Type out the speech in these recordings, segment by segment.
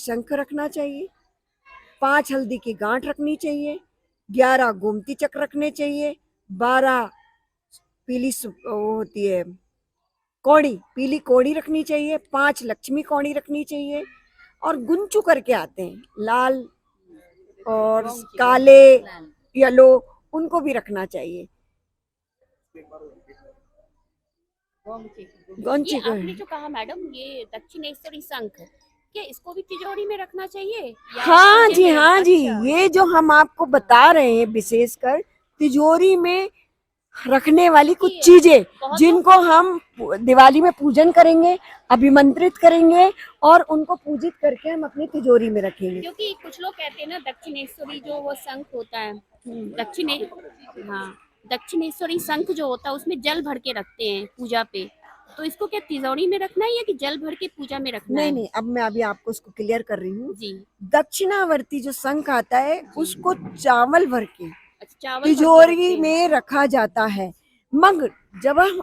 शंख रखना चाहिए, 5 हल्दी की गांठ रखनी चाहिए, 11 गोमती चक्र रखने चाहिए, 12 पीली वो होती है कौड़ी, पीली कौड़ी रखनी चाहिए, 5 लक्ष्मी कौड़ी रखनी चाहिए, और गुंचू करके आते हैं लाल और काले येलो, उनको भी रखना चाहिए। ये गौंची को आपने जो कहा मैडम, ये दक्षिणेश्वरी शंख, क्या इसको भी तिजोरी में रखना चाहिए या हाँ पूजे जी, में? हाँ जी, अच्छा। ये जो हम आपको बता रहे हैं विशेषकर तिजोरी में रखने वाली कुछ क्योंकि चीजें बहुत लोग जिनको हम दिवाली में पूजन करेंगे, अभिमंत्रित करेंगे और उनको पूजित करके हम अपनी तिजोरी में रखेंगे। क्योंकि कुछ लोग कहते हैं ना, दक्षिणेश्वरी जो वो शंख होता है, दक्षिणे हाँ, दक्षिणेश्वरी शंख जो होता है उसमें जल भर के रखते हैं पूजा पे, तो इसको क्या तिजोरी में रखना है या कि जल भर के पूजा में रखना नहीं है? नहीं, अब मैं अभी आपको उसको क्लियर कर रही हूँ। जी। दक्षिणावर्ती जो शंख आता है उसको चावल भर के अच्छा, चावल भर के रखते तिजोरी हैं। में रखा जाता है। मगर जब हम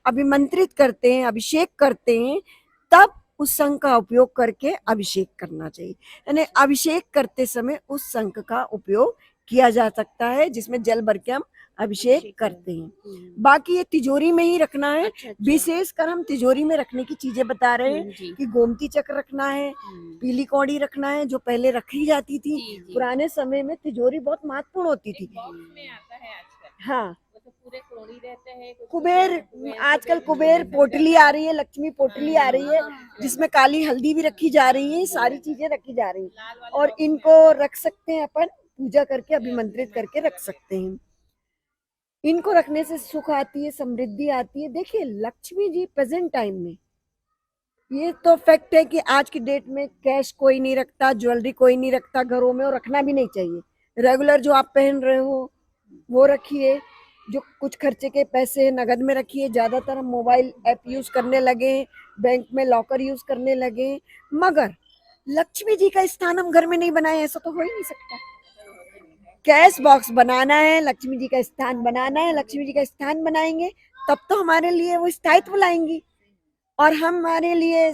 अभिमंत्रित करते हैं, अभिषेक करते हैं, तब उस शंख का उपयोग करके अभिषेक करना चाहिए। यानी अभिषेक करते समय उस शंख का उपयोग किया जा सकता है जिसमें जल भर के हम अभिषेक करते हैं। बाकी ये तिजोरी में ही रखना है। अच्छा, अच्छा। विशेषकर हम तिजोरी में रखने की चीजें बता रहे हैं जी। कि गोमती चक्र रखना है, पीली कौड़ी रखना है जो पहले रखी जाती थी। जी, जी। पुराने समय में तिजोरी बहुत महत्वपूर्ण होती थी। बॉक्स में आता है आजकल। हाँ, मतलब पूरे कोड़ी रहते हैं, कुछ कुबेर, आजकल कुबेर पोटली आ रही है, लक्ष्मी पोटली आ रही है जिसमें काली हल्दी भी रखी जा रही है, सारी चीजें रखी जा रही है और इनको रख सकते हैं अपन, पूजा करके अभिमंत्रित करके रख सकते हैं। इनको रखने से सुख आती है, समृद्धि आती है। देखिए लक्ष्मी जी प्रेजेंट टाइम में, ये तो फैक्ट है कि आज की डेट में कैश कोई नहीं रखता, ज्वेलरी कोई नहीं रखता घरों में, और रखना भी नहीं चाहिए। रेगुलर जो आप पहन रहे हो वो रखिए, जो कुछ खर्चे के पैसे नगद में रखिए। ज्यादातर हम मोबाइल ऐप यूज करने लगे, बैंक में लॉकर यूज करने लगे, मगर लक्ष्मी जी का स्थान हम घर में नहीं बनाए, ऐसा तो हो ही नहीं सकता। कैश बॉक्स बनाना है, लक्ष्मी जी का स्थान बनाना है, लक्ष्मी जी का स्थान बनाएंगे तब तो हमारे लिए वो स्थायित्व लाएंगी और हमारे लिए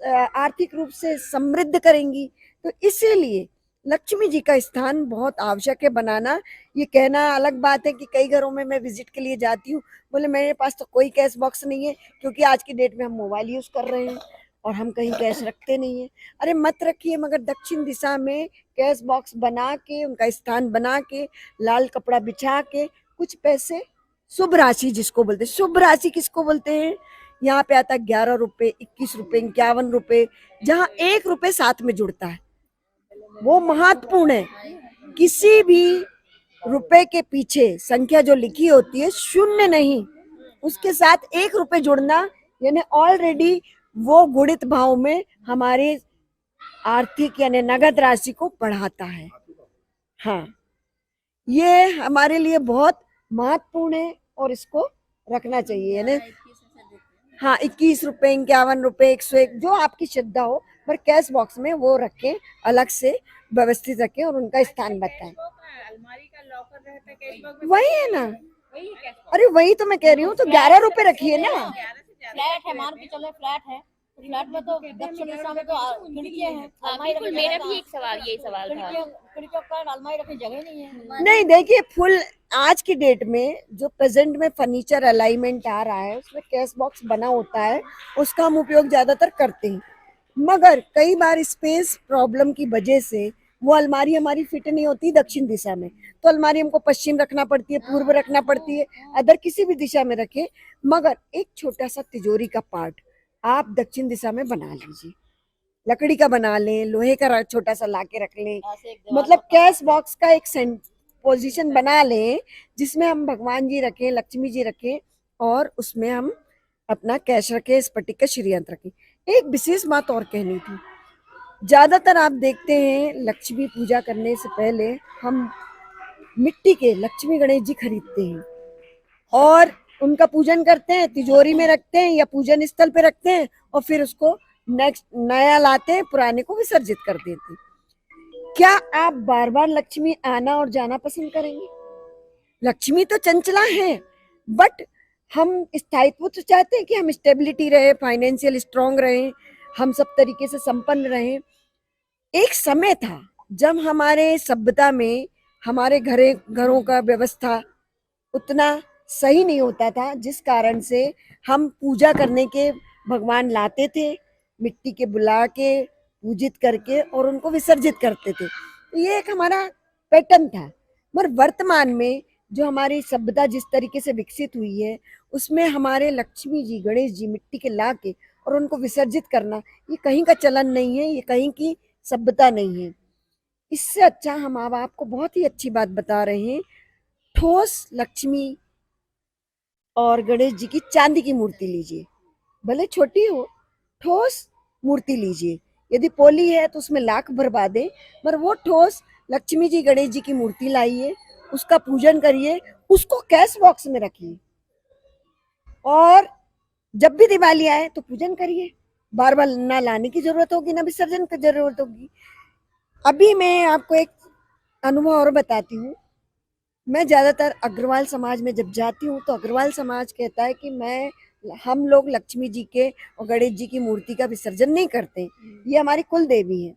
आर्थिक रूप से समृद्ध करेंगी। तो इसीलिए लक्ष्मी जी का स्थान बहुत आवश्यक है बनाना। ये कहना अलग बात है कि कई घरों में मैं विजिट के लिए जाती हूँ, बोले मेरे पास तो कोई कैश बॉक्स नहीं है, क्योंकि आज की डेट में हम मोबाइल यूज कर रहे हैं और हम कहीं कैश रखते नहीं है। अरे मत रखिए, मगर दक्षिण दिशा में कैश बॉक्स बना के, उनका स्थान बना के, लाल कपड़ा बिछा के, कुछ पैसे, शुभ राशि जिसको बोलते हैं, शुभ राशि किसको बोलते हैं, यहाँ पे आता है 11 रुपए, 21 रुपए, 51 रुपए, जहाँ 1 रुपए साथ में जुड़ता है वो महत्वपूर्ण है। किसी भी रुपए के पीछे संख्या जो लिखी होती है शून्य नहीं, उसके साथ 1 रुपए जुड़ना यानी ऑलरेडी वो गुणित भाव में हमारे आर्थिक यानी नगद राशि को बढ़ाता है। हाँ, ये हमारे लिए बहुत महत्वपूर्ण है और इसको रखना चाहिए। यानी हाँ, 21 रुपए, 51 रुपए, 101, जो आपकी श्रद्धा हो, पर कैश बॉक्स में वो रखें, अलग से व्यवस्थित रखें और उनका स्थान बताएं। अलमारी का लॉकर रहता है, कैश बॉक्स में वही है ना, वही है कैश बॉक्स। अरे वही तो मैं कह रही हूँ, तो 11 रुपए रखिए ना। फ्लैट है, मान के चलो फ्लैट है, फ्लैट में तो दक्षिण दिशा में तो खिड़कियां हैं, बिल्कुल मेरा भी एक सवाल, यही सवाल था। खिड़कियों का अलमारी रखने जगह नहीं है। नहीं देखिए, फुल आज की डेट में जो प्रेजेंट में फर्नीचर अलाइनमेंट आ रहा है उसमें कैश बॉक्स बना होता है, उसका हम उपयोग ज्यादातर करते हैं। मगर कई बार स्पेस प्रॉब्लम की वजह से वो अलमारी हमारी फिट नहीं होती दक्षिण दिशा में, तो अलमारी हमको पश्चिम रखना पड़ती है, पूर्व रखना पड़ती है, अदर किसी भी दिशा में रखे। मगर एक छोटा सा तिजोरी का पार्ट आप दक्षिण दिशा में बना लीजिए, लकड़ी का बना लें, लोहे का छोटा सा लाके रख लें, मतलब कैश बॉक्स का एक पोजीशन बना लें जिसमें हम भगवान जी रखें, लक्ष्मी जी रखें और उसमें हम अपना कैश रखें, स्फटिक का श्रीयंत्र रखें। एक विशेष बात और कहनी थी, ज्यादातर आप देखते हैं लक्ष्मी पूजा करने से पहले हम मिट्टी के लक्ष्मी गणेश जी खरीदते हैं और उनका पूजन करते हैं, तिजोरी में रखते हैं या पूजन स्थल पे रखते हैं और फिर उसको नेक्स्ट नया लाते हैं, पुराने को विसर्जित कर देते हैं। क्या आप बार बार लक्ष्मी आना और जाना पसंद करेंगे? लक्ष्मी तो चंचला है, बट हम स्थायित्व तो चाहते हैं कि हम स्टेबिलिटी रहे, फाइनेंशियल स्ट्रांग रहे, हम सब तरीके से संपन्न रहें। एक समय था जब हमारे सभ्यता में हमारे घरों का व्यवस्था उतना सही नहीं होता था, जिस कारण से हम पूजा करने के भगवान लाते थे, मिट्टी के बुला के पूजित करके और उनको विसर्जित करते थे। तो ये एक हमारा पैटर्न था। मगर वर्तमान में जो हमारी सभ्यता जिस तरीके से विकसित हुई है, उसमें हमारे लक्ष्मी जी, गणेश जी मिट्टी के ला के और उनको विसर्जित करना, ये कहीं का चलन नहीं है, ये कहीं की सभ्यता नहीं है। इससे अच्छा हम अब आपको बहुत ही अच्छी बात बता रहे हैं, ठोस लक्ष्मी और गणेश जी की चांदी की मूर्ति लीजिए, भले छोटी हो, ठोस मूर्ति लीजिए। यदि पोली है तो उसमें लाख बर्बाद दें, पर वो ठोस लक्ष्मी जी गणेश जी की मूर्ति लाइए, उसका पूजन करिए, उसको कैश बॉक्स में रखिए और जब भी दिवाली आए तो पूजन करिए। बार बार ना लाने की जरूरत होगी, ना विसर्जन की जरूरत होगी। अभी मैं आपको एक अनुभव और बताती हूँ। मैं ज्यादातर अग्रवाल समाज में जब जाती हूँ तो अग्रवाल समाज कहता है कि हम लोग लक्ष्मी जी के और गणेश जी की मूर्ति का विसर्जन नहीं करते, ये हमारी कुल देवी है।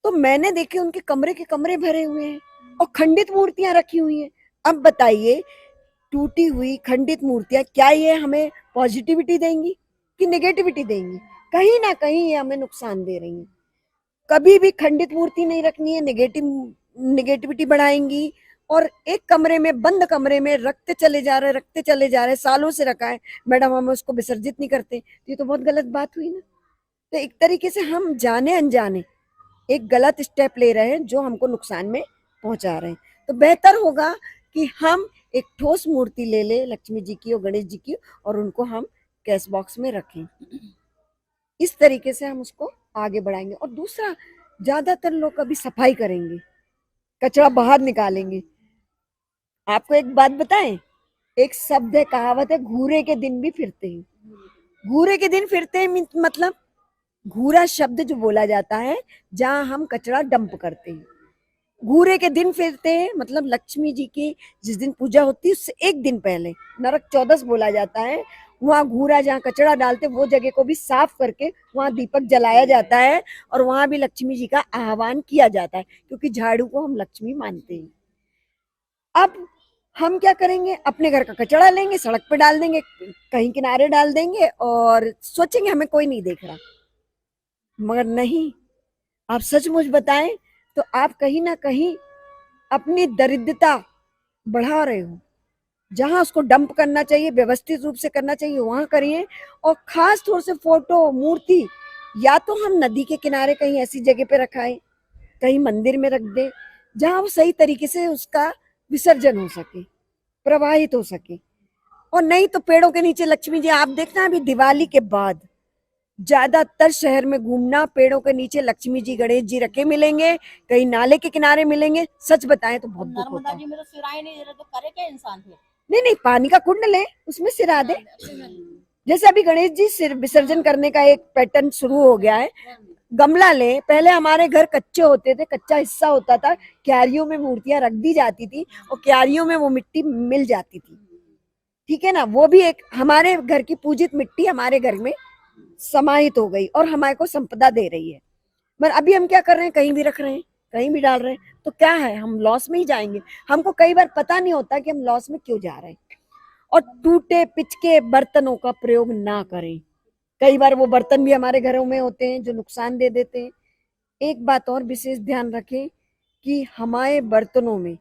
तो मैंने देखे उनके कमरे के कमरे भरे हुए हैं और खंडित मूर्तियां रखी हुई हैं। अब बताइए, टूटी हुई खंडित मूर्तियां क्या ये हमें पॉजिटिविटी देंगी कि नेगेटिविटी देंगी? कहीं ना कहीं ये हमें नुकसान दे रही हैं। कभी भी खंडित मूर्ति नहीं रखनी है, नेगेटिविटी बढ़ाएंगी। और एक कमरे में, बंद कमरे में रखते चले जा रहे, सालों से रखा है, मैडम हम उसको विसर्जित नहीं करते, तो ये तो बहुत गलत बात हुई ना। तो एक तरीके से हम जाने अनजाने एक गलत स्टेप ले रहे हैं जो हमको नुकसान में पहुंचा रहे हैं। तो बेहतर होगा कि हम एक ठोस मूर्ति ले ले लक्ष्मी जी की और गणेश जी की और उनको हम कैश बॉक्स में रखें। इस तरीके से हम उसको आगे बढ़ाएंगे। और दूसरा, ज्यादातर लोग कभी सफाई करेंगे, कचरा बाहर निकालेंगे। आपको एक बात बताएं, एक शब्द है, कहावत है, घूरे के दिन भी फिरते हैं। घूरे के दिन फिरते हैं मतलब घूरा शब्द जो बोला जाता है जहां हम कचरा डंप करते हैं। घूरे के दिन फिरते हैं मतलब लक्ष्मी जी की जिस दिन पूजा होती है उससे एक दिन पहले नरक चौदस बोला जाता है, वहां घूरा जहाँ कचरा डालते वो जगह को भी साफ करके वहां दीपक जलाया जाता है और वहां भी लक्ष्मी जी का आह्वान किया जाता है, क्योंकि झाड़ू को हम लक्ष्मी मानते हैं। अब हम क्या करेंगे, अपने घर का कचरा लेंगे, सड़क पे डाल देंगे, कहीं किनारे डाल देंगे और सोचेंगे हमें कोई नहीं देख रहा। मगर नहीं, आप सचमुच बताएं तो आप कहीं ना कहीं अपनी दरिद्रता बढ़ा रहे हो। जहां उसको डंप करना चाहिए, व्यवस्थित रूप से करना चाहिए, वहां करिए। और खास तौर से फोटो, मूर्ति या तो हम नदी के किनारे कहीं ऐसी जगह पे रखाएं, कहीं मंदिर में रख दें जहां वो सही तरीके से उसका विसर्जन हो सके, प्रवाहित हो सके। और नहीं तो पेड़ों के नीचे लक्ष्मी जी, आप देखना अभी दिवाली के बाद ज्यादातर शहर में घूमना, पेड़ों के नीचे लक्ष्मी जी गणेश जी रखे मिलेंगे, कहीं नाले के किनारे मिलेंगे। सच बताएं तो बहुत दुख होता है। नर्मदा जी में तो सिराई नहीं दे रहे तो करे क्या इंसान फिर? नहीं, पानी का कुंड ले, उसमें सिरा दे। जैसे अभी गणेश जी सिर विसर्जन करने का एक पैटर्न शुरू हो गया है। गमला ले, पहले हमारे घर कच्चे होते थे, कच्चा हिस्सा होता था, क्यारियों में मूर्तियां रख दी जाती थी और क्यारियों में वो मिट्टी मिल जाती थी। ठीक है ना, वो भी एक हमारे घर की पूजित मिट्टी हमारे घर में समाहित हो गई और हमारे को संपदा दे रही है। पर अभी हम क्या कर रहे हैं, कहीं भी रख रहे हैं, कहीं भी डाल रहे हैं, तो क्या है, हम लॉस में ही जाएंगे। हमको कई बार पता नहीं होता कि हम लॉस में क्यों जा रहे हैं। और टूटे पिचके बर्तनों का प्रयोग ना करें। कई बार वो बर्तन भी हमारे घरों में होते हैं जो नुकसान दे देते हैं। एक बात और विशेष ध्यान रखें कि हमारे बर्तनों में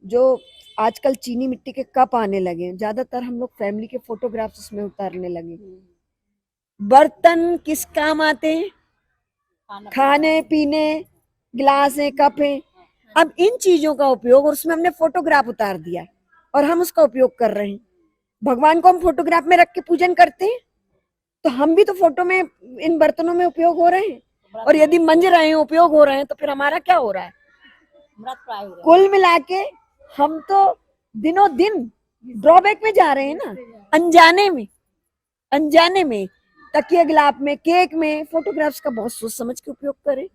जो आजकल चीनी मिट्टी के कप आने लगे, ज्यादातर हम लोग फैमिली के फोटोग्राफ्स उसमें उतारने लगे। बर्तन किस काम आते हैं? खाने पीने, गिलास है, कप है। अब इन चीजों का उपयोग, और उसमें हमने फोटोग्राफ उतार दिया और हम उसका उपयोग कर रहे हैं। भगवान को हम फोटोग्राफ में रख के पूजन करते हैं, तो हम भी तो फोटो में इन बर्तनों में उपयोग हो रहे हैं। और यदि मंज रहे हैं, उपयोग हो रहे हैं, तो फिर हमारा क्या हो रहा है? कुल मिला के हम तो दिनों दिन ड्रॉबैक में जा रहे हैं ना, अनजाने में तकिया गिलाफ में, केक में फोटोग्राफ्स का बहुत सोच समझ के उपयोग करें।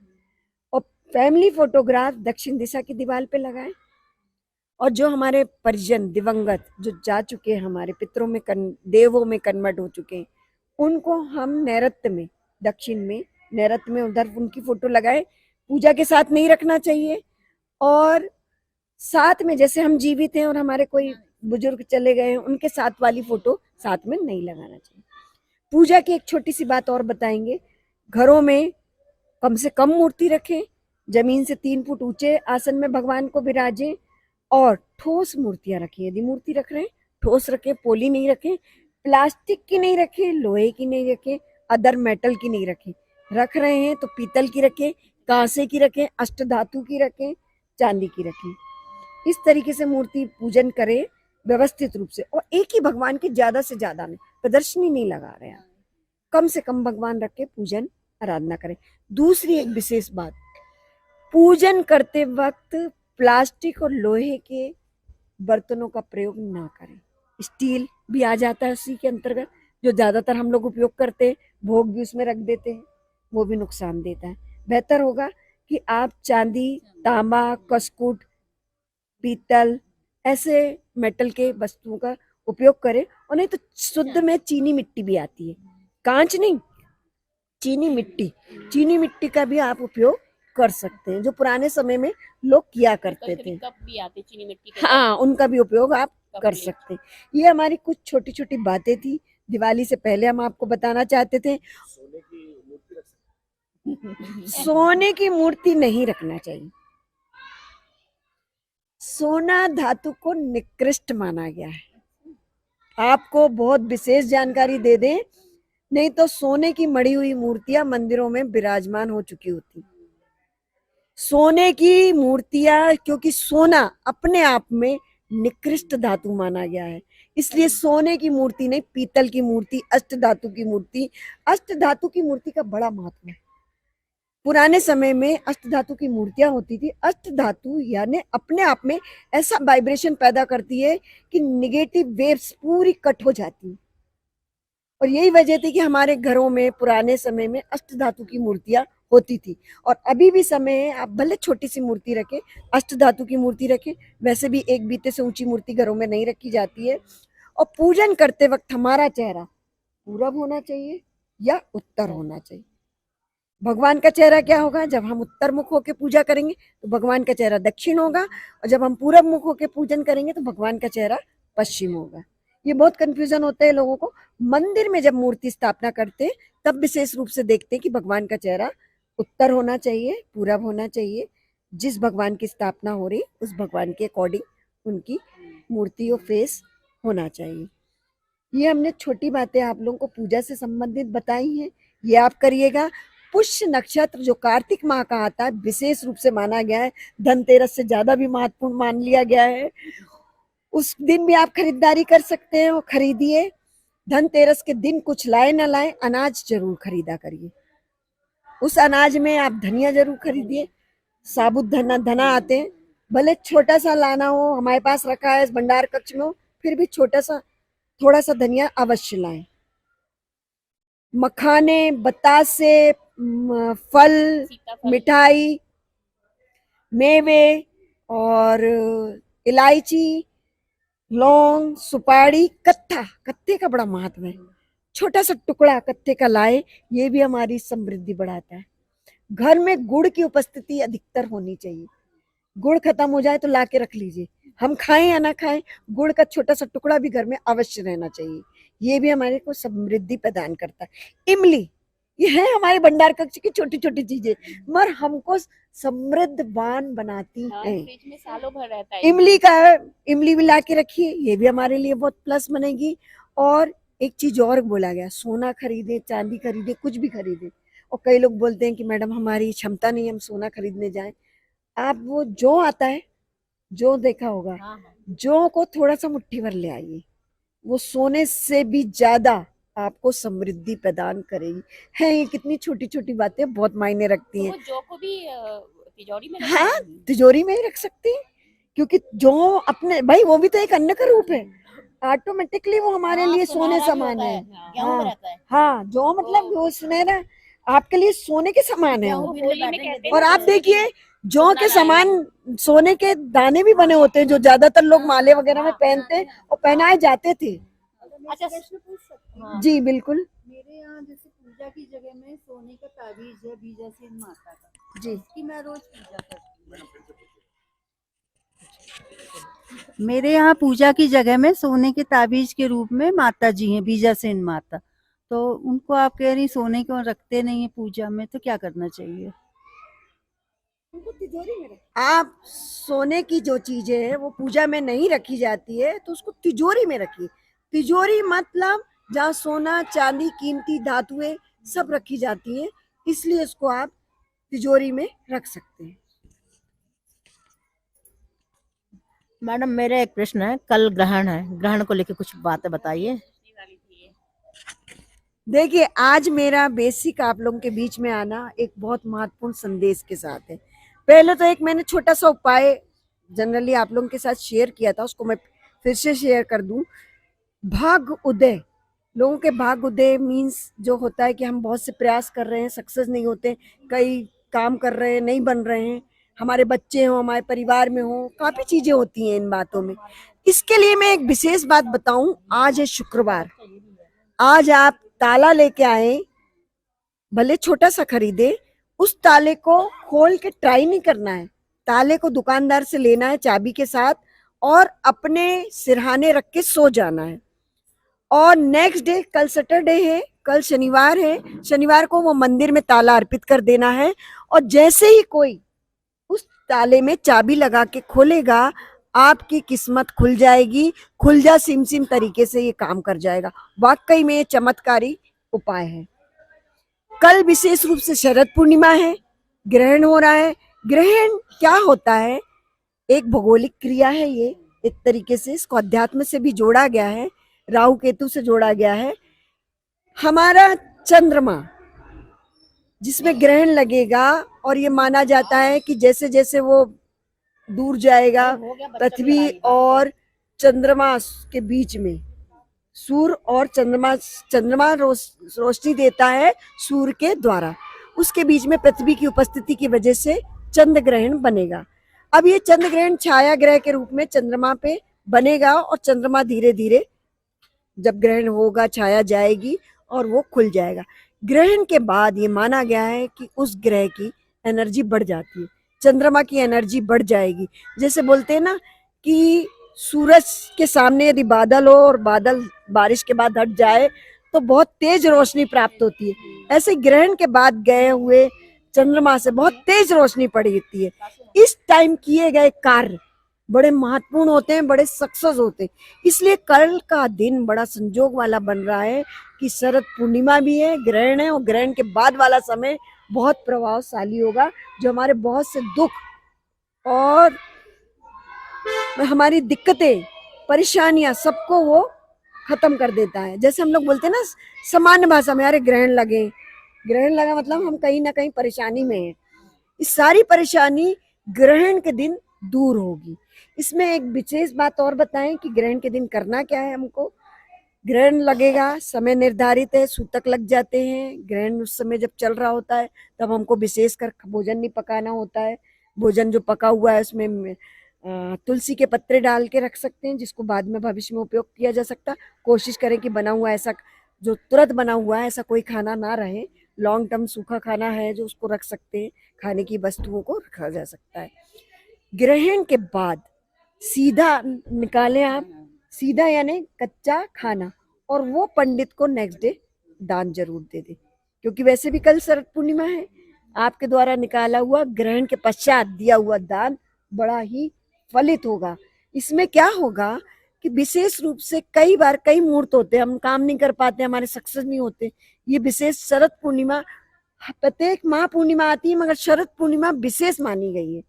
और फैमिली फोटोग्राफ दक्षिण दिशा की दीवार पे लगाएं। और जो हमारे परिजन दिवंगत जो जा चुके हैं, हमारे पितरों में देवों में कन्वर्ट हो चुके हैं, उनको हम नैऋत्य में दक्षिण में, नैऋत्य में उधर उनकी फोटो लगाए, पूजा के साथ नहीं रखना चाहिए। और साथ में जैसे हम जीवित हैं और हमारे कोई बुजुर्ग चले गए हैं, उनके साथ वाली फोटो साथ में नहीं लगाना चाहिए। पूजा की एक छोटी सी बात और बताएंगे, घरों में कम से कम मूर्ति रखें, जमीन से 3 फुट ऊंचे आसन में भगवान को विराजें और ठोस मूर्तियां रखें। यदि मूर्ति रख रहे हैं ठोस रखें, पोली नहीं रखें, प्लास्टिक की नहीं रखें, लोहे की नहीं रखें, अदर मेटल की नहीं रखें। रख रहे हैं तो पीतल की रखें, कांसे की रखें, अष्टधातु की रखें, चांदी की रखें। इस तरीके से मूर्ति पूजन करें व्यवस्थित रूप से। और एक ही भगवान की ज्यादा से ज्यादा में प्रदर्शनी नहीं लगा रहे हैं, कम से कम भगवान रख के पूजन आराधना करें। दूसरी एक विशेष बात, पूजन करते वक्त प्लास्टिक और लोहे के बर्तनों का प्रयोग ना करें। स्टील भी आ जाता है उसी के अंतर्गत, जो ज्यादातर हम लोग उपयोग करते हैं, भोग भी उसमें रख देते हैं, वो भी नुकसान देता है। बेहतर होगा कि आप चांदी, तांबा, कस्कुट, पीतल ऐसे मेटल के वस्तुओं का उपयोग करें। और नहीं तो शुद्ध में चीनी मिट्टी भी आती है, कांच नहीं, चीनी मिट्टी का भी आप उपयोग कर सकते हैं, जो पुराने समय में लोग किया करते थे। कप भी आते चीनी मिट्टी के। हाँ, उनका भी उपयोग आप कर सकते हैं। ये हमारी कुछ छोटी छोटी बातें थी, दिवाली से पहले हम आपको बताना चाहते थे। सोने की मूर्ति नहीं रखना चाहिए। सोना धातु को निकृष्ट माना गया है। आपको बहुत विशेष जानकारी दे दें, नहीं तो सोने की मढ़ी हुई मूर्तियां मंदिरों में विराजमान हो चुकी होती। सोने की मूर्तियां, क्योंकि सोना अपने आप में निकृष्ट धातु माना गया है, इसलिए सोने की मूर्ति नहीं, पीतल की मूर्ति, अष्टधातु की मूर्ति। अष्टधातु की मूर्ति का बड़ा महत्व है। पुराने समय में अष्टधातु की मूर्तियां होती थी। अष्टधातु यानी अपने आप में ऐसा वाइब्रेशन पैदा करती है कि नेगेटिव वेव्स पूरी कट हो जाती है। और यही वजह थी कि हमारे घरों में पुराने समय में अष्टधातु की मूर्तियां होती थी। और अभी भी समय है, आप भले छोटी सी मूर्ति रखें, अष्टधातु की मूर्ति रखें, वैसे भी एक बीते से ऊंची मूर्ति घरों में नहीं रखी जाती है। और पूजन करते वक्त हमारा चेहरा पूरब होना चाहिए या उत्तर होना चाहिए। भगवान का चेहरा क्या होगा? जब हम उत्तर मुख होकर पूजा करेंगे तो भगवान का चेहरा दक्षिण होगा, और जब हम पूरब मुख होकर पूजन करेंगे तो भगवान का चेहरा पश्चिम होगा। ये बहुत कंफ्यूजन होता है लोगों को। मंदिर में जब मूर्ति स्थापना करते हैं तब विशेष रूप से देखते हैं कि भगवान का चेहरा उत्तर होना चाहिए, पूरब होना चाहिए। जिस भगवान की स्थापना हो रही उस भगवान के अकॉर्डिंग उनकी मूर्ति और फेस होना चाहिए। ये हमने छोटी बातें आप लोगों को पूजा से संबंधित बताई हैं, ये आप करिएगा। पुष्य नक्षत्र जो कार्तिक माह का आता है, विशेष रूप से माना गया है, धनतेरस से ज्यादा भी महत्वपूर्ण मान लिया गया है। उस दिन भी आप खरीदारी कर सकते हैं और खरीदिए। धनतेरस के दिन कुछ लाए ना लाए, अनाज जरूर खरीदा करिए। उस अनाज में आप धनिया जरूर खरीदिए। साबुत धना आते हैं, भले छोटा सा लाना हो, हमारे पास रखा है भंडार कक्ष में हो, फिर भी छोटा सा थोड़ा सा धनिया अवश्य लाएं। मखाने, बतासे, फल, मिठाई, मेवे और इलायची, लौंग, सुपारी, कत्थे का बड़ा महत्व है। छोटा सा टुकड़ा कत्थे का लाए, ये भी हमारी समृद्धि बढ़ाता है। घर में गुड़ की उपस्थिति अधिकतर होनी चाहिए। गुड़ खत्म हो जाए तो ला के रख लीजिए, हम खाएं या ना खाएं, गुड़ का छोटा सा टुकड़ा भी घर में अवश्य रहना चाहिए। ये भी हमारे को समृद्धि प्रदान करता है। इमली, ये है हमारे भंडार कक्ष की छोटी छोटी चीजें, मगर हमको समृद्धवान बनाती हैं। फ्रिज में सालों भर रहता है। इमली भी ला के रखिए, ये भी हमारे लिए बहुत प्लस बनेगी। और एक चीज और बोला गया, सोना खरीदे, चांदी खरीदे, कुछ भी खरीदे। और कई लोग बोलते हैं कि मैडम हमारी क्षमता नहीं, हम सोना खरीदने जाएं। आप वो जो आता है, जो देखा होगा, जो को थोड़ा सा मुट्ठी भर ले आइए, वो सोने से भी ज्यादा आपको समृद्धि प्रदान करेगी। है ये कितनी छोटी छोटी बातें बहुत मायने रखती हैं। तो जो को भी तिजोरी में हाँ, तिजोरी में ही रख सकते हैं, क्योंकि जो अपने भाई वो भी तो एक अन्न का रूप है, ऑटोमेटिकली वो हमारे लिए सोने समान है। हाँ, जो मतलब वो सुनहरा आपके लिए सोने के समान है। और आप देखिए जौ के समान सोने के दाने भी बने होते हैं, जो ज्यादातर लोग माले वगैरह में पहनते हैं और पहनाए जाते थे। अच्छा, जी बिल्कुल। मेरे यहाँ जैसे पूजा पूजा की जगह में सोने का ताबीज है बीजासीन माता का, जी कि मैं रोज पूजा करती हूँ। मेरे यहाँ पूजा की जगह में सोने के ताबीज के रूप में माता जी हैं, बीजासेन माता। तो उनको आप कह रही सोने को रखते नहीं है पूजा में, तो क्या करना चाहिए? उनको तिजोरी में आप सोने की जो चीजें है वो पूजा में नहीं रखी जाती है, तो उसको तिजोरी में रखिए। तिजोरी मतलब जहाँ सोना चांदी कीमती धातुएं सब रखी जाती है, इसलिए इसको आप तिजोरी में रख सकते हैं। मैडम मेरा एक प्रश्न है, कल ग्रहण है, ग्रहण को लेकर कुछ बातें बताइए। देखिए, आज मेरा बेसिक आप लोगों के बीच में आना एक बहुत महत्वपूर्ण संदेश के साथ है। पहले तो एक मैंने छोटा सा उपाय जनरली आप लोगों के साथ शेयर किया था, उसको मैं फिर से शेयर कर दूं। भाग उदय, लोगों के भाग उदय मीन्स जो होता है कि हम बहुत से प्रयास कर रहे हैं, सक्सेस नहीं होते, कई काम कर रहे हैं नहीं बन रहे हैं, हमारे बच्चे हों, हमारे परिवार में हो, काफी चीजें होती हैं इन बातों में। इसके लिए मैं एक विशेष बात बताऊं, आज है शुक्रवार, आज आप ताला लेके आए, भले छोटा सा खरीदे, उस ताले को खोल के ट्राई नहीं करना है। ताले को दुकानदार से लेना है चाबी के साथ और अपने सिरहाने रख के सो जाना है। और नेक्स्ट डे, कल सैटरडे है, कल शनिवार है, शनिवार को वो मंदिर में ताला अर्पित कर देना है। और जैसे ही कोई उस ताले में चाबी लगा के खोलेगा, आपकी किस्मत खुल जाएगी, खुल जा सिम सिम तरीके से ये काम कर जाएगा। वाकई में ये चमत्कारी उपाय है। कल विशेष रूप से शरद पूर्णिमा है, ग्रहण हो रहा है। ग्रहण क्या होता है? एक भौगोलिक क्रिया है, ये एक तरीके से इसको अध्यात्म से भी जोड़ा गया है, राहु केतु से जोड़ा गया है। हमारा चंद्रमा जिसमें ग्रहण लगेगा, और ये माना जाता है कि जैसे जैसे वो दूर जाएगा, पृथ्वी और चंद्रमा के बीच में सूर्य और चंद्रमा रोशनी देता है सूर्य के द्वारा, उसके बीच में पृथ्वी की उपस्थिति की वजह से चंद्र ग्रहण बनेगा। अब ये चंद्र ग्रहण छाया ग्रह के रूप में चंद्रमा पे बनेगा और चंद्रमा धीरे धीरे जब ग्रहण होगा छाया जाएगी और वो खुल जाएगा। ग्रहण के बाद ये माना गया है कि उस ग्रह की एनर्जी बढ़ जाती है, चंद्रमा की एनर्जी बढ़ जाएगी। जैसे बोलते हैं ना कि सूरज के सामने यदि बादल हो और बादल बारिश के बाद हट जाए तो बहुत तेज रोशनी प्राप्त होती है, ऐसे ग्रहण के बाद गए हुए चंद्रमा से बहुत तेज रोशनी पड़ती है। इस टाइम किए गए कार्य बड़े महत्वपूर्ण होते हैं, बड़े सक्सेस होते हैं। इसलिए कल का दिन बड़ा संजोग वाला बन रहा है कि शरद पूर्णिमा भी है, ग्रहण है, और ग्रहण के बाद वाला समय बहुत प्रभावशाली होगा, जो हमारे बहुत से दुख और हमारी दिक्कतें परेशानियां सबको वो खत्म कर देता है। जैसे हम लोग बोलते हैं ना सामान्य भाषा में, अरे ग्रहण लगे, ग्रहण लगा मतलब हम कहीं ना कहीं परेशानी में हैं। इस सारी परेशानी ग्रहण के दिन दूर होगी। इसमें एक विशेष बात और बताएं कि ग्रहण के दिन करना क्या है हमको। ग्रहण लगेगा, समय निर्धारित है, सूतक लग जाते हैं। ग्रहण उस समय जब चल रहा होता है तब हमको विशेषकर भोजन नहीं पकाना होता है। भोजन जो पका हुआ है उसमें तुलसी के पत्ते डाल के रख सकते हैं, जिसको बाद में भविष्य में उपयोग किया जा सकता। कोशिश करें कि बना हुआ ऐसा, जो तुरंत बना हुआ है ऐसा कोई खाना ना रहे। लॉन्ग टर्म सूखा खाना है जो उसको रख सकते हैं, खाने की वस्तुओं को रखा जा सकता है। ग्रहण के बाद सीधा निकालें आप, सीधा यानी कच्चा खाना, और वो पंडित को नेक्स्ट डे दान जरूर दे दे, क्योंकि वैसे भी कल शरद पूर्णिमा है। आपके द्वारा निकाला हुआ ग्रहण के पश्चात दिया हुआ दान बड़ा ही फलित होगा। इसमें क्या होगा कि विशेष रूप से कई बार कई मुहूर्त होते हैं, हम काम नहीं कर पाते, हमारे सक्सेस नहीं होते। ये विशेष शरद पूर्णिमा, प्रत्येक माह पूर्णिमा आती है मगर शरद पूर्णिमा विशेष मानी गई है,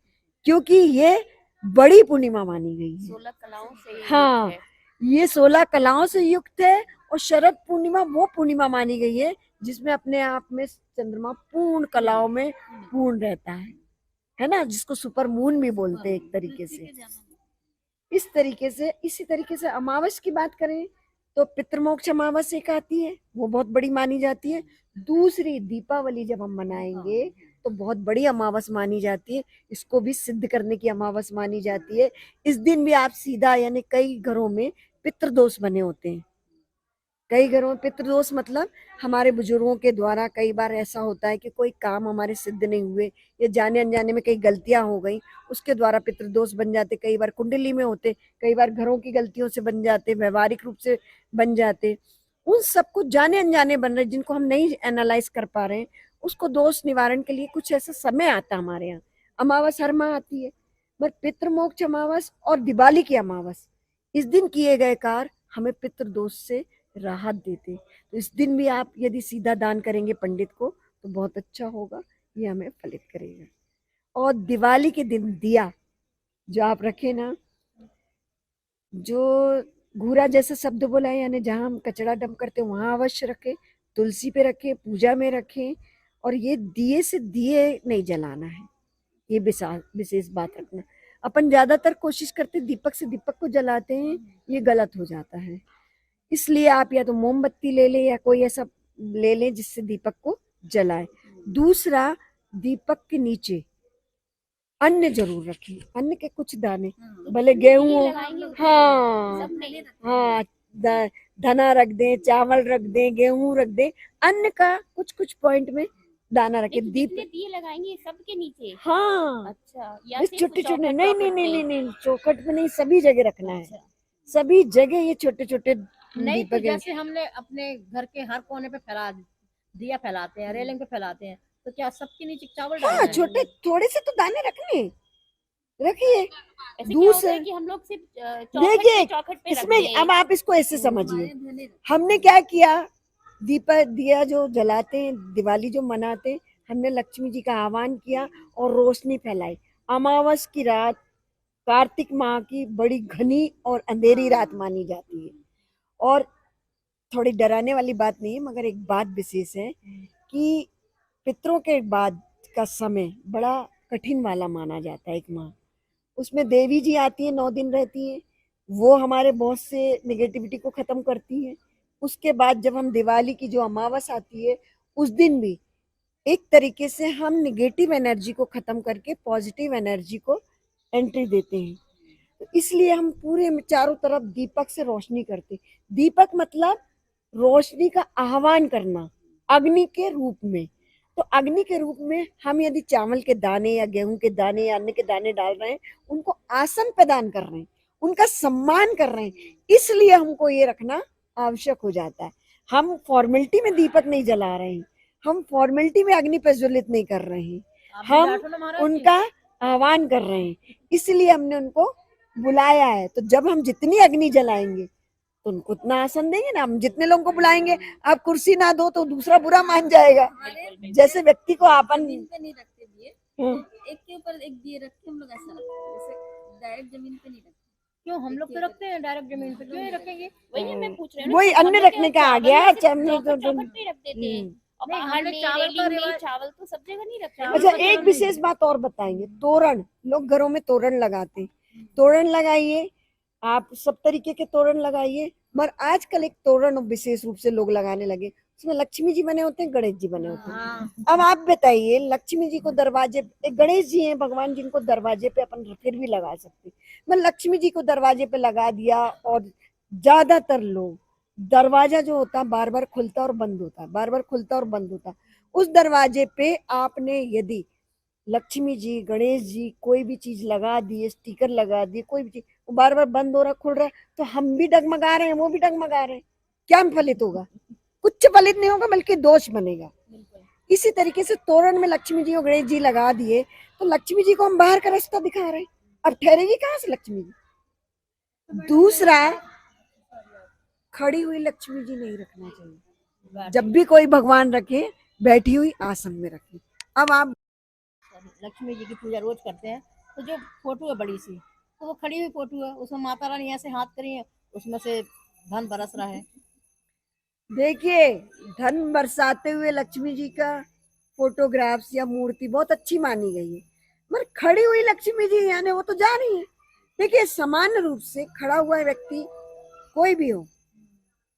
क्योंकि ये बड़ी पूर्णिमा मानी गई है। 16 कलाओं से हाँ, ये 16 कलाओं से युक्त है, और शरद पूर्णिमा वो पूर्णिमा मानी गई है जिसमें अपने आप में चंद्रमा पूर्ण कलाओं में पूर्ण रहता है ना, जिसको सुपर मून भी बोलते हैं एक तरीके से। इस तरीके से, इसी तरीके से अमावस की बात करें तो पितृमोक्ष अमावस एक आती है, वो बहुत बड़ी मानी जाती है। दूसरी दीपावली जब हम मनाएंगे तो बहुत बड़ी अमावस मानी जाती है, इसको भी सिद्ध करने की अमावस मानी जाती है। इस दिन भी आप सीधा, यानी कई घरों में पितृदोष बने होते हैं, कई घरों में पितृदोष मतलब हमारे बुजुर्गों के द्वारा कई बार ऐसा होता है कि कोई काम हमारे सिद्ध नहीं हुए या जाने अनजाने में कई गलतियां हो गई, उसके द्वारा पितृदोष बन जाते। कई बार कुंडली में होते, कई बार घरों की गलतियों से बन जाते, व्यवहारिक रूप से बन जाते। उन सबको जाने अनजाने बन रहे जिनको हम नहीं एनालाइज कर पा रहे हैं, उसको दोष निवारण के लिए कुछ ऐसा समय आता हमारे यहाँ। अमावस हर माह आती है, पर पितृमोक्ष अमावस और दिवाली की अमावस, इस दिन किए गए कार्य हमें पितृदोष से राहत देते। तो इस दिन भी आप यदि सीधा दान करेंगे पंडित को तो बहुत अच्छा होगा, ये हमें फलित करेगा। और दिवाली के दिन दिया जो आप रखे ना, जो घूरा जैसा शब्द बोला है, यानी जहाँ हम कचरा डंप करते हैं वहां अवश्य रखें, तुलसी पे रखें, पूजा में रखें। और ये दिए से दिए नहीं जलाना है, ये विशेष बात रखना। अपन ज्यादातर कोशिश करते दीपक से दीपक को जलाते हैं, ये गलत हो जाता है। इसलिए आप या तो मोमबत्ती ले लें या कोई ऐसा ले लें जिससे दीपक को जलाए। दूसरा, दीपक के नीचे अन्न जरूर रखें, अन्न के कुछ दाने, भले गेहूं हो, हाँ हाँ, धना रख दें, चावल रख दें, गेहूं रख दें, अन्न का कुछ कुछ पॉइंट में दाना रखे। दीप दिए लगाएंगे सबके नीचे? हाँ, अच्छा, या छोटे सिर्फ छोटे, चौखट नहीं नहीं चौखट नहीं पे? नहीं नहीं, चौखट में नहीं, सभी जगह रखना है, सभी जगह ये छोटे छोटे नहीं तो दीपक हैं। जैसे हमने अपने घर के हर कोने पे दिया फैलाते हैं, रेलिंग पे फैलाते हैं, तो क्या सबके नीचे चावल डालना हाँ, है? छोटे थोड़े से तो दाने रखने, रखिए। ऐसे क्या होता है दूसरा कि हम लोग सिर्फ देखिए, चौखट पे रख इसमें दें। अब आप इसको ऐसे समझिए, हमने क्या किया, दीपक दिया जो जलाते हैं, दिवाली जो मनाते हैं, हमने लक्ष्मी जी का आह्वान किया और रोशनी फैलाई। अमावस की रात कार्तिक माह की बड़ी घनी और अंधेरी रात मानी जाती है। और थोड़ी डराने वाली बात नहीं है, मगर एक बात विशेष है कि पितरों के बाद का समय बड़ा कठिन वाला माना जाता है। एक माह, उसमें देवी जी आती है, 9 दिन रहती है, वो हमारे बहुत से निगेटिविटी को खत्म करती है। उसके बाद जब हम दिवाली की जो अमावस आती है, उस दिन भी एक तरीके से हम निगेटिव एनर्जी को खत्म करके पॉजिटिव एनर्जी को एंट्री देते हैं। तो इसलिए हम पूरे में चारों तरफ दीपक से रोशनी करते। दीपक मतलब रोशनी का आह्वान करना अग्नि के रूप में। तो अग्नि के रूप में हम यदि चावल के दाने या गेहूं के दाने या अन्न के दाने डाल रहे हैं, उनको आसन प्रदान कर रहे हैं, उनका सम्मान कर रहे हैं, इसलिए हमको ये रखना आवश्यक हो जाता है। हम फॉर्मेलिटी में दीपक नहीं जला रहे हैं, हम फॉर्मेलिटी में अग्नि प्रज्वलित नहीं कर रहे हैं, हम उनका आह्वान कर रहे हैं, इसलिए हमने उनको बुलाया है। तो जब हम जितनी अग्नि जलाएंगे तो उनको उतना आसन देंगे ना। हम जितने लोगों को बुलाएंगे, आप कुर्सी ना दो तो दूसरा बुरा मान जाएगा। जैसे व्यक्ति को अपन जमीन पे नहीं रखते दिए, एक के ऊपर एक दिए रख के हम लोग ऐसा रखते हैं, जैसे डायरेक्ट जमीन पे नहीं रखते। क्यों हम लोग तो रखते हैं डायरेक्ट जमीन पे, क्यों नहीं रखेंगे? वही मैं पूछ रही हूँ ना, वही कि हम अन्न लोग रखने का आ चावल गया, में सिर्फ चमने चौखट पे रख देते हैं और नहीं, बाहर हमने में चावल का रेलिंग में रिवाज- चावल तो सब जगह नहीं रखते। अच्छा, एक विशेष बात और बताएंगे, तोरण, लोग घरों में तोरण लगाते हैं, तोरण लगाइए, आप सब तरीके के तोरण लगाइए, मगर आजकल एक तोरण विशेष रूप से लोग लगाने लगे, उसमें लक्ष्मी जी बने होते हैं, गणेश जी बने होते हैं। अब आप बताइए, लक्ष्मी जी को दरवाजे पे, गणेश जी हैं भगवान, जिनको दरवाजे पे अपन फिर भी लगा सकते, मैं लक्ष्मी जी को दरवाजे पे लगा दिया। और ज्यादातर लोग दरवाजा जो होता है बार बार खुलता और बंद होता है, बार बार खुलता और बंद होता है, उस दरवाजे पे आपने यदि लक्ष्मी जी, गणेश जी, कोई भी चीज लगा दिए, स्टिकर लगा दिए, कोई भी चीज, वो बार बार बंद हो रहा, खुल रहा है, तो हम भी डगमगा रहे हैं, वो भी डगमगा रहे हैं, क्या फलित होगा? कुछ फलित नहीं होगा, बल्कि दोष बनेगा। इसी तरीके से तोरण में लक्ष्मी जी और गणेश जी लगा दिए, तो लक्ष्मी जी को हम बाहर का रास्ता दिखा रहे हैं, अब ठहरेगी कहाँ से लक्ष्मी जी? दूसरा, खड़ी हुई लक्ष्मी जी नहीं रखना चाहिए, जब भी कोई भगवान रखे बैठी हुई आसन में रखे। अब आप लक्ष्मी जी की पूजा रोज करते हैं, तो जो फोटो है बड़ी सी, तो वो खड़ी हुई फोटो है, उसमें माता रानी ऐसे हाथ करी है, उसमें से धन बरस रहा है। देखिए, धन बरसाते हुए लक्ष्मी जी का फोटोग्राफ्स या मूर्ति बहुत अच्छी मानी गई है, मगर खड़ी हुई लक्ष्मी जी यानी वो तो जा रही है। देखिए, सामान्य रूप से खड़ा हुआ व्यक्ति कोई भी हो,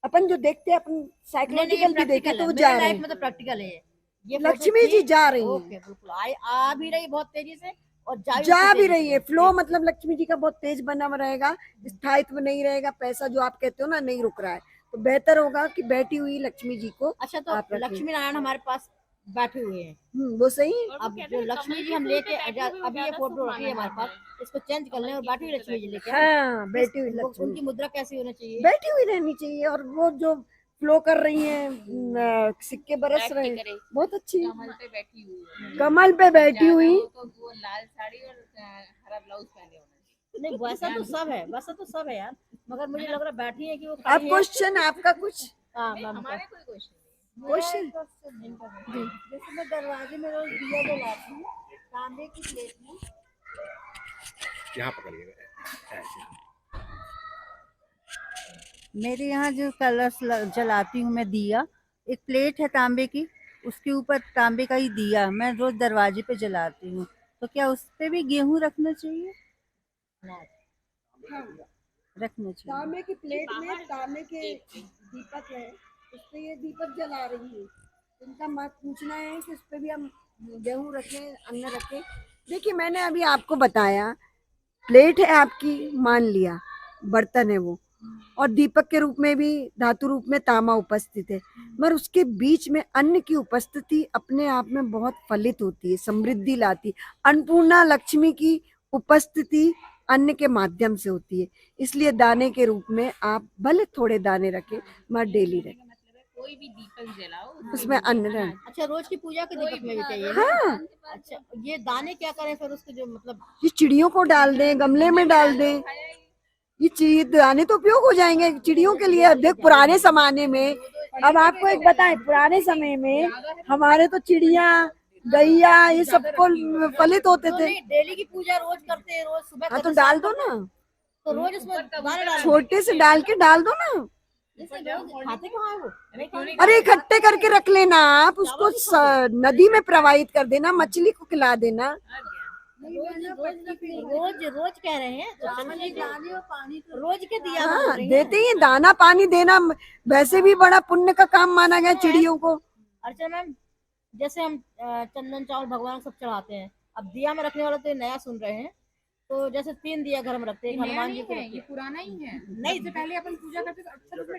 अपन जो देखते हैं, अपन साइकोलॉजिकल भी देखे तो वो जा रहे हैं, में तो प्रैक्टिकल है ये लक्ष्मी जी जा रही ओके, है, बिल्कुल आ भी रही बहुत तेजी से और जा भी रही है। फ्लो मतलब लक्ष्मी जी का बहुत तेज बना हुआ रहेगा, स्थायित्व नहीं रहेगा, पैसा जो आप कहते हो ना नहीं रुक रहा है, तो बेहतर होगा कि बैठी हुई लक्ष्मी जी को अच्छा, तो आप रखें। लक्ष्मी नारायण हमारे पास बैठे हुए हैं, वो सही। अब जो लक्ष्मी जी हम लेके अभी ये फोटो रखी है हमारे पास, इसको चेंज कर लें और बैठी हुई लक्ष्मी जी लेके आएं। हाँ, बैठी हुई लक्ष्मी उनकी मुद्रा कैसी होनी चाहिए? बैठी हुई रहनी चाहिए, और वो जो फ्लो कर रही हैं, सिक्के बरस रहे हैं, करे। बहुत अच्छी। कमल पे बैठी हुई है। कमल पे बैठी हुई। तो वो लाल साड़ी और हरा ब्लाउज पहने हुए। नहीं, वैसा तो सब है यार, मगर मुझे लग रहा है बैठी है कि वो अब खड़ी है। क्वेश्चन आपका कुछ हाँ, मैम, हमारे कोई क्वेश्चन क्वेश्चन? जैसे मैं दरवाजे में रोज दिया जलाती हूँ तांबे की प्लेट में। यहाँ पकड़िएगा ऐसे। मेरे यहाँ जो कलर्स जलाती हूँ मैं दिया, एक प्लेट है तांबे की, उसके ऊपर तांबे का ही दिया मैं रोज दरवाजे पे जलाती हूँ, तो क्या उस पे भी गेहूं रखना चाहिए? रखना चाहिए। तांबे की प्लेट में तांबे के दीपक है, उस पे ये दीपक जला रही है। इनका मत पूछना है कि उस पे भी हम गेहूं रखें, अन्न रखें। देखिए, मैंने अभी आपको बताया, प्लेट है आपकी, मान लिया बर्तन है वो, और दीपक के रूप में भी धातु रूप में तांबा उपस्थित है, मगर उसके बीच में अन्न की उपस्थिति अपने आप में बहुत फलित होती है, समृद्धि लाती। अन्नपूर्णा लक्ष्मी की उपस्थिति अन्न के माध्यम से होती है, इसलिए दाने के रूप में आप भले थोड़े दाने रखें, मगर डेली रखें, कोई भी दीपक जलाओ उसमें अन्न रहे। अच्छा, रोज की पूजा के दीपक में भी चाहिए ना? हाँ, अच्छा, ये दाने क्या करें फिर उसके, जो मतलब ये चिड़ियों को डाल दें, गमले में डाल दें, ये दाने तो उपयोग हो जाएंगे चिड़ियों के लिए। अब देख, पुराने जमाने में, अब आपको एक बताएं, पुराने समय में हमारे तो चिड़िया, गैया, ये सबको फलित होते थे। डेली की पूजा रोज करते हैं, रोज सुबह हाँ, तो करते हैं, डाल दो ना, तो रोज उसमें दाने डाल छोटे से डाल के डाल दो ना। खाते कहाँ है वो? नहीं खाते। अरे इकट्ठे करके रख लेना आप, उसको नदी में प्रवाहित कर देना, मछली को खिला देना। रोज रोज कह रहे हैं तो समझिए कि रोज के दिया बोल हाँ, रही हैं। देते ही हैं, दाना पानी देना वैसे भी बड़ा पुण्य का काम माना गया चिड़ियों को। अच्छा मैम, जैसे हम चंदन चावल भगवान को सब चढ़ाते हैं, अब दिया में रखने वाला तो ये नया सुन रहे हैं, तो जैसे 3 दिया घर में रखते हैं, एक हनुमान जी को रखते ये हैं। पुराना ही है। नहीं, इससे पहले अपन पूजा करते तो अक्षर उसमें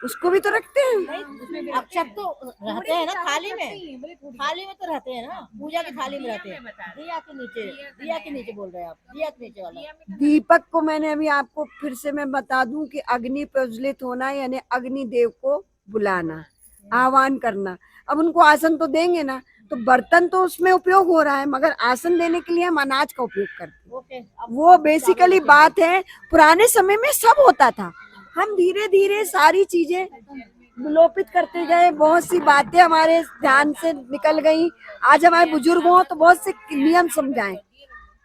उसको भी तो रखते हैं। नहीं, अक्षर तो रहते हैं ना थाली में, थाली में तो रहते हैं ना, पूजा की थाली में रहते हैं। दिया के नीचे बोल रहे हैं आप, दिया के नीचे वाला। दीपक को मैंने अभी आपको फिर से मैं बता दूं कि अग्नि प्रज्वलित होना यानी अग्नि देव को बुलाना, आह्वान करना। अब उनको आसन तो देंगे ना, तो बर्तन तो उसमें उपयोग हो रहा है, मगर आसन देने के लिए हम अनाज का उपयोग करते हैं। ओके, वो बेसिकली बात है, पुराने समय में सब होता था, हम धीरे धीरे सारी चीजें विलोपित करते गए, बहुत सी बातें हमारे ध्यान से निकल गई। आज हमारे बुजुर्गों तो बहुत से नियम समझाएं।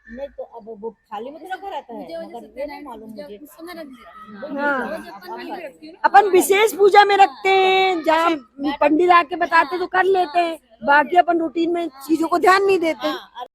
नहीं तो अब वो थाली में तो रखा रहता है, मगर ये नहीं मालूम मुझे। हाँ, अपन विशेष पूजा में रखते हैं, जहाँ पंडित आके बताते तो कर लेते हैं, बाकी अपन रूटीन में चीजों को ध्यान नहीं देते। हाँ,